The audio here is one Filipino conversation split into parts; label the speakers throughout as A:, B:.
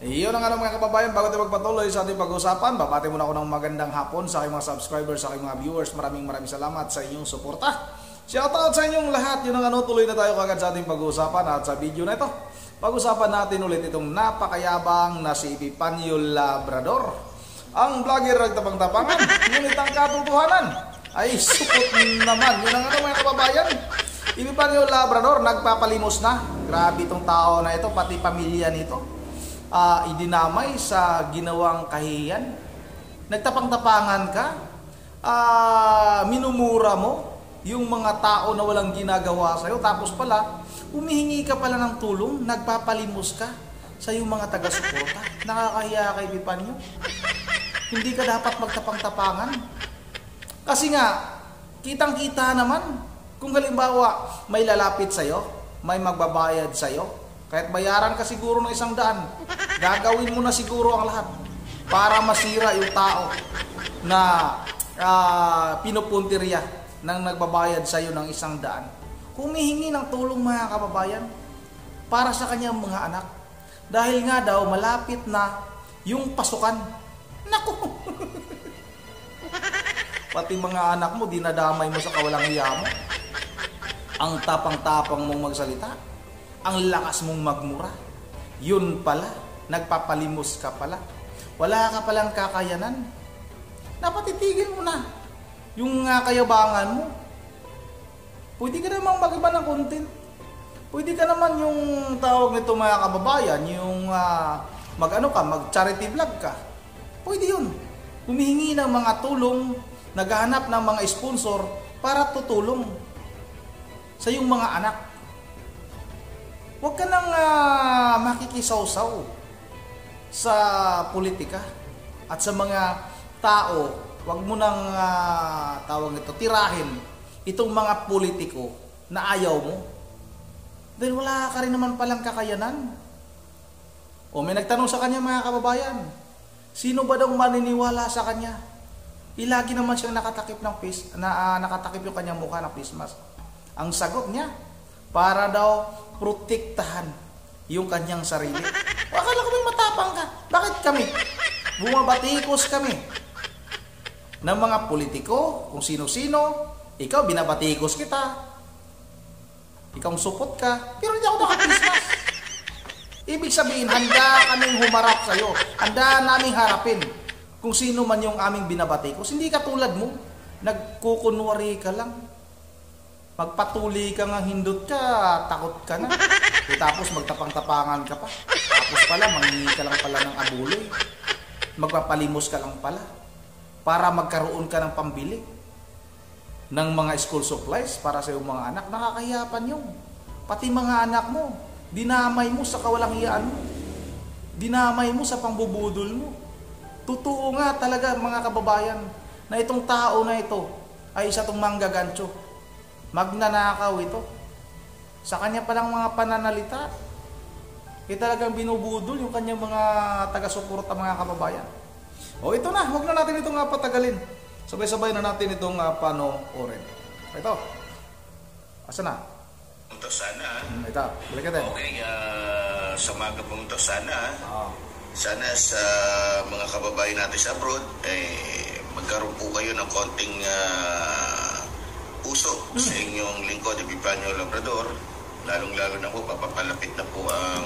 A: Iyon ang mga kababayan, bago tayo magpatuloy sa ating pag-usapan, babati muna ako ng magandang hapon sa aking mga subscribers, sa aking mga viewers. Maraming salamat sa inyong suporta. Shoutout sa inyong lahat. Yun ang tuloy na tayo kagad sa ating pag-usapan. At sa video na ito, pag-usapan natin ulit itong napakayabang na si Epifanio Labrador. Ang vlogger nagtapang-tapangan, ngunit ang katotohanan ay supot naman. Yun ang mga kababayan. Epifanio Labrador nagpapalimos na. Grabe itong tao na ito, pati pamilya nito. Idinamay sa ginawang kahiyan. Nagtapang-tapangan ka. Minumura mo yung mga tao na walang ginagawa sa'yo. Tapos pala, humihingi ka pala ng tulong. Nagpapalimos ka sa yung mga taga-suporta. Nakakahiya kay Epifanio. Hindi ka dapat magtapang-tapangan. Kasi nga, kitang-kita naman. Kung halimbawa, may lalapit sa'yo, may magbabayad sa'yo, kahit bayaran ka siguro ng 100, gagawin mo na siguro ang lahat para masira yung tao na pinupuntirya ng nagbabayad sa iyo ng 100. Humihingi ng tulong mga kababayan para sa kanyang mga anak. Dahil nga daw malapit na yung pasukan. Naku! Pati mga anak mo, dinadamay mo sa kawalang hiya mo. Ang tapang-tapang mong magsalita. Ang lakas mong magmura. Yun pala, nagpapalimos ka pala. Wala ka palang kakayanan. Dapat itigil mo na yung kayabangan mo. Pwede ka namang mag-iba ng content. Pwede ka naman yung tawag nito mga kababayan, yung mag-charity vlog ka. Pwede yun. Humihingi ng mga tulong, naghahanap ng mga sponsor para tutulong sa iyong mga anak. Huwag ka nang makikisaw-saw sa politika at sa mga tao. Huwag mo nang tirahin itong mga politiko na ayaw mo. Dahil wala ka rin naman palang kakayanan. O may nagtanong sa kanya mga kababayan, sino ba daw maniniwala sa kanya? Ilagi naman siyang nakatakip yung kanyang mukha ng face mask. Ang sagot niya, para daw protektahan yung kanyang sarili. Akala ko may matapang ka. Bakit kami? Bumabatikos kami ng mga politiko, kung sino-sino. Ikaw, binabatikos kita. Ikaw supot ka. Pero hindi ako naka-Christmas. Ibig sabihin, handa kaming humarap sa'yo. Handa naming harapin kung sino man yung aming binabatikos. Hindi ka tulad mo. Nagkukunwari ka lang. Magpatuli ka nga, hindot ka, takot ka na. Tapos magtapang-tapangan ka pa. Tapos pala, manghingi ka lang pala ng abuloy. Magpapalimos ka lang pala. Para magkaroon ka ng pambili ng mga school supplies para sa iyong mga anak. Nakakahiyapan yun. Pati mga anak mo, dinamay mo sa kawalang hiyaan mo. Dinamay mo sa pangbubudol mo. Totoo nga talaga mga kababayan na itong tao na ito ay isa itong manggagancho. Magnanakaw ito. Sa kanya palang mga pananalita, talagang binubudol yung kanyang mga taga-suporta mga kababayan. O ito na, huwag na natin itong patagalin. Sabay-sabay na natin itong panoorin. Ito. Asa na?
B: Punta sana.
A: Ito, balik natin.
B: Okay, sa umaga pumunta sana. Sana sa mga kababayan natin sa abroad, magkaroon po kayo ng konting puso sa inyong lingkod, Epifanio Labrador. Lalong-lalo na po, papapalapit na po ang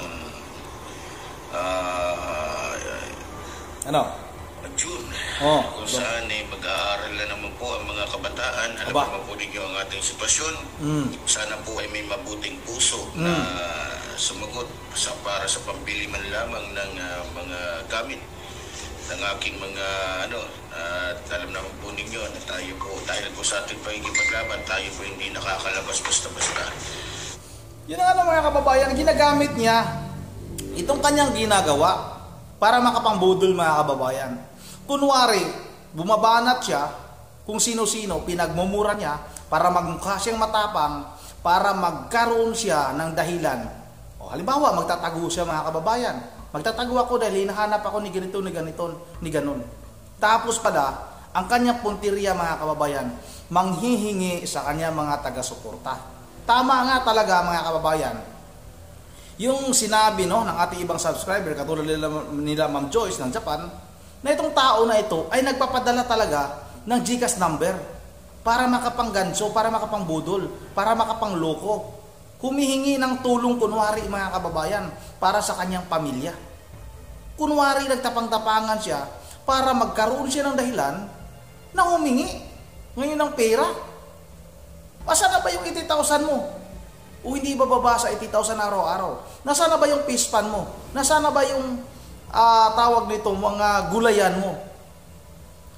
B: June. Kung saan mag-aaral na naman po ang mga kabataan. Alam naman po ninyo ang ating sitwasyon. Sana po ay may mabuting puso na sumagot para sa pambili man lamang ng mga gamit ng aking mga at alam naman po ninyo na tayo po, dahil po sa ating paglaban, tayo po hindi nakakalabas basta-basta.
A: Yun ang mga kababayan, ginagamit niya itong kanyang ginagawa para makapangbudol mga kababayan. Kunwari, bumabanat siya kung sino-sino, pinagmumura niya para magmukha siyang matapang, para magkaroon siya ng dahilan. O halimbawa, magtatago siya mga kababayan. Magtatago ako dahil hinahanap ako ni ganito, ni ganito, ni ganon. Tapos pala, ang kanyang puntirya mga kababayan, manghihingi sa kanyang mga taga-suporta. Tama nga talaga mga kababayan. Yung sinabi no ng ating ibang subscriber katulad nila Ma'am Joyce ng Japan, na itong tao na ito ay nagpapadala talaga ng GCash number para makapangganso, para makapangbudol, para makapangloko. Humihingi ng tulong kunwari mga kababayan para sa kanyang pamilya. Kunwari nagtapang-tapangan siya para magkaroon siya ng dahilan na humingi ngayon ng pera. Asa na ba yung 80,000 mo? O hindi ba babasa 80,000 araw-araw? Nasaan na ba yung pispan mo? Nasaan na ba yung tawag nito, mga gulayan mo?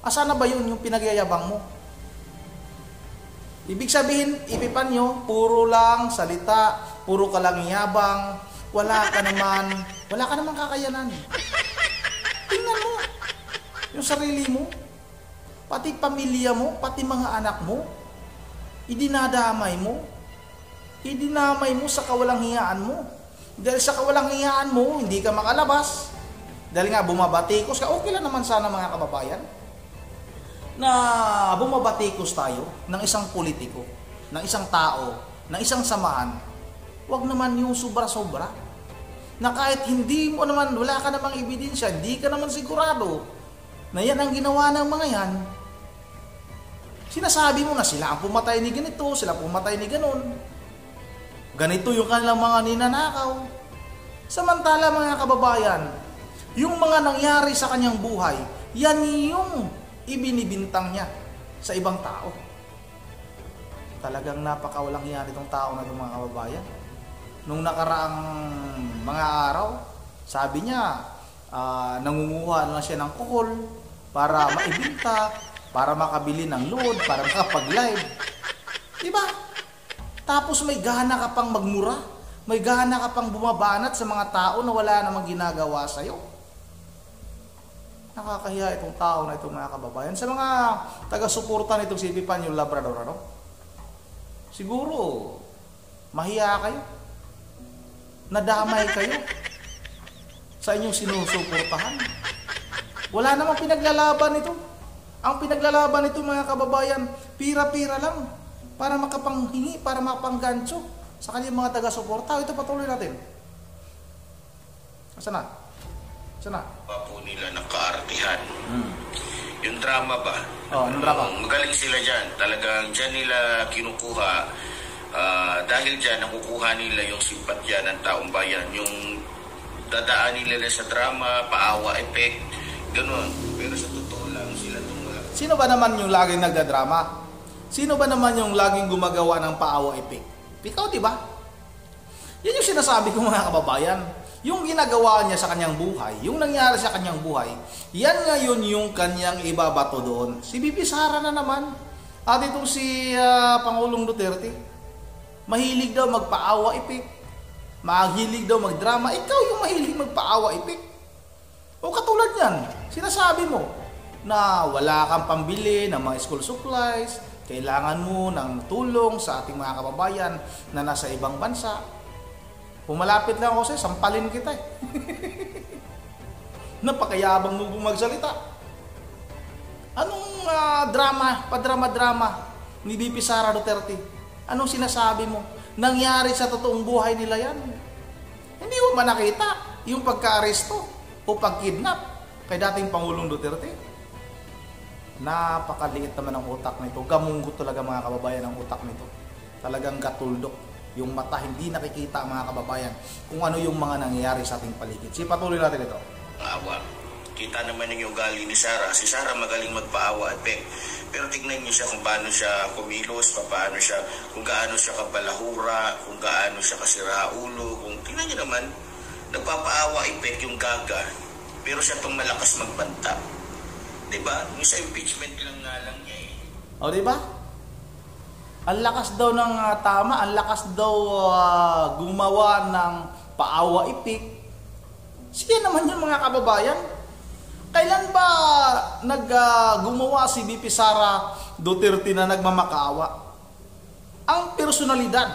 A: Asa na ba yung pinagyayabang mo? Ibig sabihin, ipipan nyo, puro lang salita, puro ka lang yabang, wala ka naman kakayanan. Tingnan mo, yung sarili mo, pati pamilya mo, pati mga anak mo, idinadamay mo sa kawalang hiyaan mo. Dahil sa kawalang hiyaan mo, hindi ka makalabas. Dahil nga bumabatikos ka, okay lang naman sana mga kababayan na bumabatikos tayo ng isang politiko, ng isang tao, ng isang samahan. Huwag naman yung sobra-sobra. Na kahit hindi mo naman, wala ka namang ebidensya, hindi ka naman sigurado na yan ang ginawa ng mga yan. Sinasabi mo na sila ang pumatay ni ganito, sila pumatay ni ganon. Ganito yung kanilang mga ninanakaw. Samantala mga kababayan, yung mga nangyari sa kanyang buhay, yan yung ibinibintang niya sa ibang tao. Talagang napakawalang hiya nitong tao na itong mga kababayan. Nung nakaraang mga araw, sabi niya, nangunguha na siya ng kuhol para maibinta, para makabili ng load, para makapag-live. Diba? Tapos may gana ka pang magmura, may gana ka pang bumabanat sa mga tao na wala namang ginagawa sa'yo. Nakakahiya itong tao na itong mga kababayan. Sa mga taga-suporta nitong si Epifanio Labrador, ano? Siguro, mahiya kayo. Nadamay kayo sa inyong sinusuportahan. Wala namang pinaglalaban ito. Ang pinaglalaban nito mga kababayan, pira-pira lang. Para makapanghingi, para makapanggancho sa kanyang mga taga-suporta. Ito patuloy natin. Saan na? Saan na?
B: Po nila ng kaartihan. Yung drama ba?
A: Yung drama.
B: Magaling sila dyan. Talagang dyan nila kinukuha. Dahil dyan, nakukuha nila yung simpatya ng taong bayan. Yung dadaan nila sa drama, paawa, effect, ganun. Pero sa totoo lang, sila tumula.
A: Sino ba naman yung laging nagdadrama? Sino ba naman yung laging gumagawa ng paawa effect? Ikaw, di ba? Yan yung sinasabi ko mga kababayan. Yung ginagawa niya sa kanyang buhay, yung nangyari sa kanyang buhay, yan ngayon yung kanyang ibabato doon. Si Bibi Sara na naman. At itong si Pangulong Duterte, mahilig daw magpaawa effect. Mahilig daw magdrama. Ikaw yung mahilig magpaawa effect. O katulad yan, sinasabi mo na wala kang pambili ng mga school supplies, kailangan mo ng tulong sa ating mga kababayan na nasa ibang bansa. Pumalapit lang ako sa'yo, sampalin kita eh. Napakayabang mo magsalita. Anong padrama-drama ni BP Sara Duterte? Anong sinasabi mo? Nangyari sa totoong buhay nila yan. Hindi mo ba nakita yung pagka-aresto o pag-kidnap kay dating Pangulong Duterte? Napakaliit naman ang utak nito. Gamunggo talaga mga kababayan ang utak nito. Talagang gatuldok. Yung mata hindi nakikita mga kababayan kung ano yung mga nangyayari sa ating paligid. Patuloy natin ito.
B: Awa. Kita naman yung ugali ni Sara. Si Sara magaling magpaawa at pero tignan niyo siya kung paano siya kumilos, paano siya, kung gaano siya kabalahura, kung gaano siya kasiraulo. Kung tignan niyo naman, nagpapaawa effect yung gaga. Pero siya pang malakas magbanta. Diba? Yung sa impeachment lang niya eh.
A: O diba? Ang lakas daw ng tama, ang lakas daw gumawa ng paawa ipik. Sige naman yun mga kababayan. Kailan ba gumawa si BP Sara Duterte na nagmamakaawa? Ang personalidad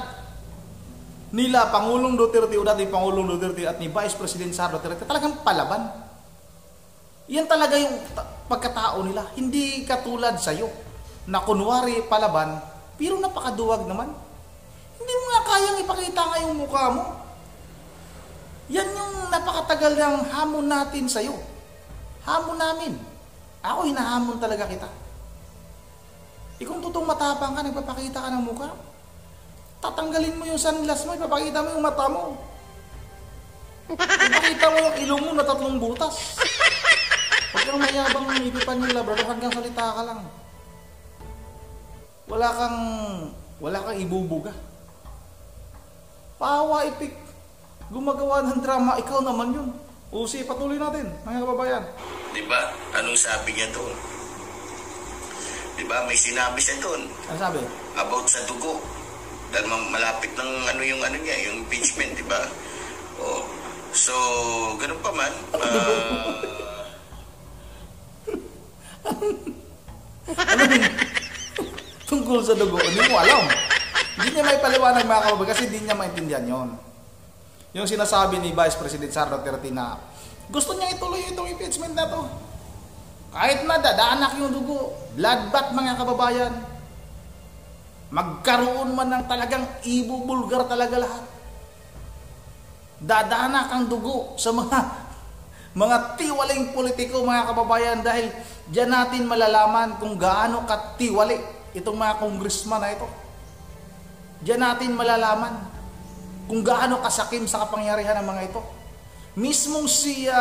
A: nila Pangulong Duterte o dating Pangulong Duterte at ni Vice President Sara Duterte talagang palaban. Yan talaga yung pagkatao nila. Hindi katulad sa'yo na kunwari palaban, pero napakaduwag naman. Hindi mo nga kayang ipakita nga yung mukha mo. Yan yung napakatagal ng hamon natin sa'yo. Hamon namin. Ako, hinahamon talaga kita. Kung totoong matapang ka, nagpapakita ka ng mukha, tatanggalin mo yung sunglass mo, ipapakita mo yung mata mo. Ipakita mo yung ilong mo na 3 butas. Huwag kang mayabang ipipan yung labrador, hanggang salita ka lang. Wala kang ibubuga. Pawa, ipik. Gumagawa ng drama, ikaw naman yun. Usi, patuloy natin, mga kababayan.
B: Diba? Anong sabi niya doon? Diba? May sinabi siya doon.
A: Ano sabi?
B: About sa dugo. Dahil malapit ng yung impeachment, diba? Oh. So, ganun pa man.
A: Ano din? Tungkol sa dugo, hindi mo alam. Hindi niya may paliwanag, mga kababayan, kasi hindi niya maintindihan yon. Yung sinasabi ni Vice President Sara Duterte na gusto niya ituloy itong impeachment na to. Kahit na dadaanak yung dugo, bloodbath, mga kababayan. Magkaroon man ng talagang ibubulgar talaga lahat. Dadaanak ang dugo sa mga tiwaling politiko, mga kababayan, dahil diyan natin malalaman kung gaano katiwali itong mga congressman na ito. Diyan natin malalaman kung gaano kasakim sa kapangyarihan ng mga ito. Mismong si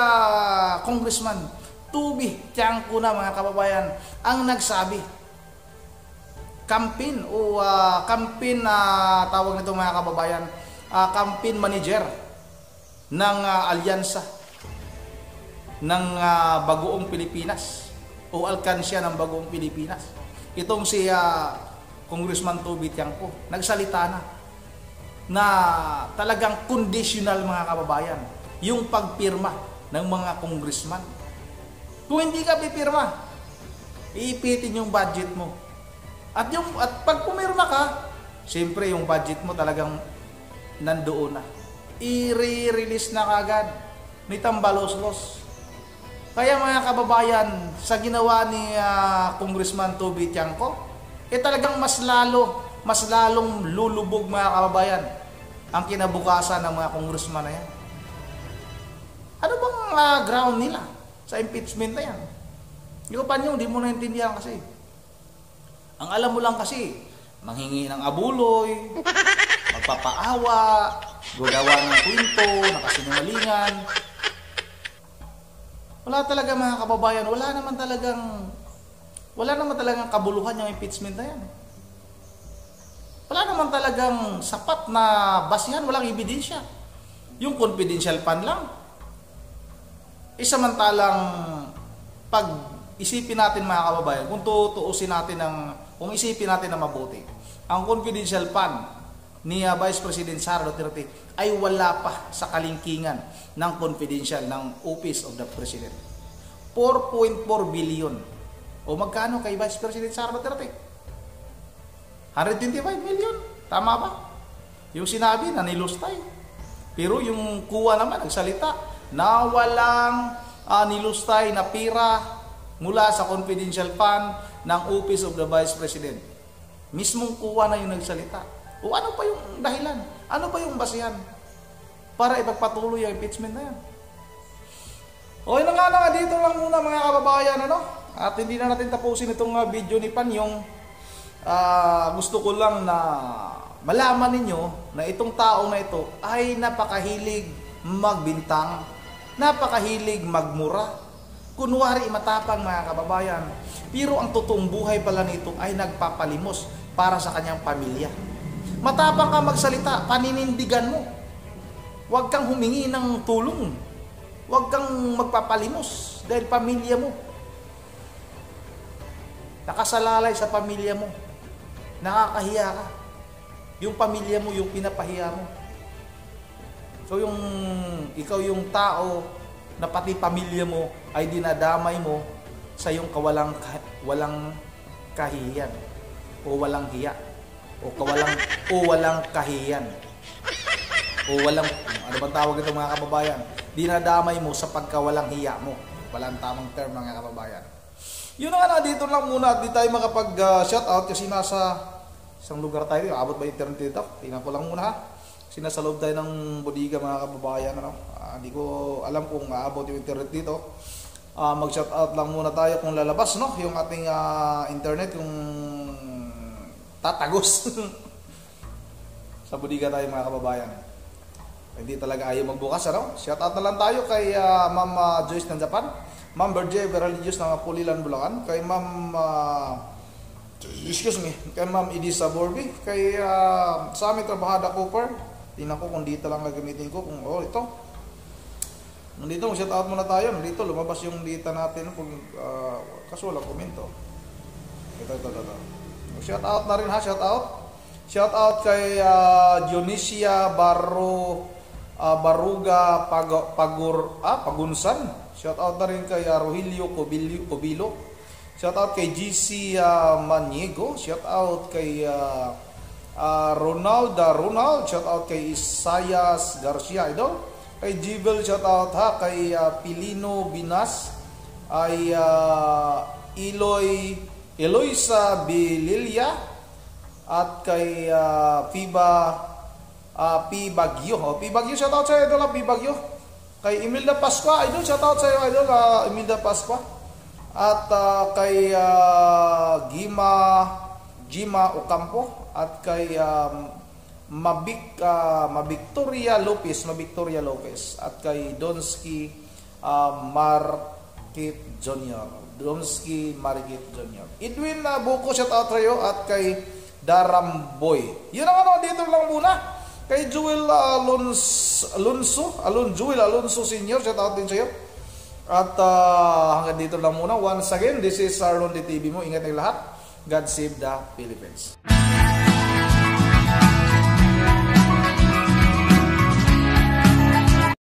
A: Congressman Toby Tiangco na, mga kababayan, ang nagsabi. Campaign tawag nito, mga kababayan, campaign manager ng alyansa ng Bagoong Pilipinas o alkansya ng Bagoong Pilipinas. Itong si Congressman Toby Tiangco nagsalita na talagang conditional, mga kababayan, yung pagpirma ng mga congressman. Kung hindi ka pipirma, iipitin yung budget mo. At pag pumirma ka, siyempre yung budget mo talagang nandoon na. I-release na kagad ni tambalos-los. Kaya, mga kababayan, sa ginawa ni Congressman Toby Tiangco, talagang mas lalong lulubog, mga kababayan, ang kinabukasan ng mga congressman na yan. Ano bang ground nila sa impeachment na yan? Hindi mo naintindihan kasi. Ang alam mo lang kasi, manghingi ng abuloy, magpapaawa, gagawa ng kwento, nakasinungalingan. Wala talaga, mga kababayan, wala naman talagang kabuluhan yung impeachment na yan. Wala naman talagang sapat na basihan, walang ebidensya. Yung confidential fund lang. Samantalang pag isipin natin, mga kababayan, kung isipin natin na mabuti, ang confidential fund ni Vice President Sara Duterte ay wala pa sa kalingkingan ng confidential ng Office of the President. 4.4 billion. O magkano kay Vice President Sara Duterte? 125 million. Tama ba? Yung sinabi na nilustay. Pero yung kuha naman, nagsalita na walang nilustay na pira mula sa confidential fund ng Office of the Vice President. Mismong kuha na yung nagsalita. O ano pa yung dahilan? Ano pa yung basihan para ipagpatuloy ang impeachment na yan? O yun nga dito lang muna, mga kababayan, At hindi na natin tapusin itong video ni Panyong. Gusto ko lang na malaman ninyo na itong taong na ito ay napakahilig magbintang, napakahilig magmura. Kunwari matapang, mga kababayan, pero ang totoong buhay pala nito ay nagpapalimos para sa kanyang pamilya. Matapang ka magsalita, paninindigan mo. Huwag kang humingi ng tulong. Huwag kang magpapalimos dahil pamilya mo. Nakasalalay sa pamilya mo. Nakakahiya ka. Yung pamilya mo, yung pinapahiya mo. So ikaw yung tao na pati pamilya mo ay dinadamay mo sa yung walang kahiyan o walang hiya o walang kahiyan o walang, ano bang tawag ito, mga kababayan? Dinadamay mo sa pagkawalang hiya mo. Walang tamang term, mga kababayan. Yun na dito lang muna at di tayo makapag-shoutout kasi nasa isang lugar tayo. Abot ba internet dito? Tingnan ko lang muna, ha. Kasi nasa loob tayo ng bodega, mga kababayan. Hindi ko alam kung aabot yung internet dito. Mag-shoutout lang muna tayo kung lalabas, no? Yung ating internet, kung tatagos. Sa budiga tayo mga kababayan. Hindi talaga ayaw magbukas, ano? Shoutout na lang tayo kay Ma'am Joyce ng Japan, Ma'am Berje Veralius ng Pulilan, Bulacan, kay Ma'am kay Ma'am Edisa Borby, kay sa aming trabahada Cooper. Tingnan ko kung dito lang gagamitin ko, kung ito. Nandito, shoutout muna tayo. Nandito, lumabas yung data natin kung kaso walang komento. Ito. Shoutout na rin ha, shoutout. Shoutout kay Dionisia Baruga Pagunsan. Shoutout na rin kay Rogelio Cobilo. Shoutout kay GC Maniego. Shoutout kay Ronald. Shoutout kay Isayas Garcia, idol. Kay Jivel, shoutout ha. Kay Pilino Binas. Ay Eloisa Bililia. At kay P Bagyo. P Bagyo, shoutout sa idol, P Bagyo. Kay Imelda Pascua, idol, shoutout sa iyo, idol, Imelda Pascua. At kay Gima Ocampo. At kay Victoria Lopez. At kay Donsky Market Jr. Edwin Buko, shoutout sa iyo. At kay Daramboy. Yun ang dito lang muna. Kay Joel Joel Alonso Senior, shoutout din sa iyo. At hanggang dito lang muna. Once again, this is Arlon TV mo. Ingat ang lahat. God save the Philippines.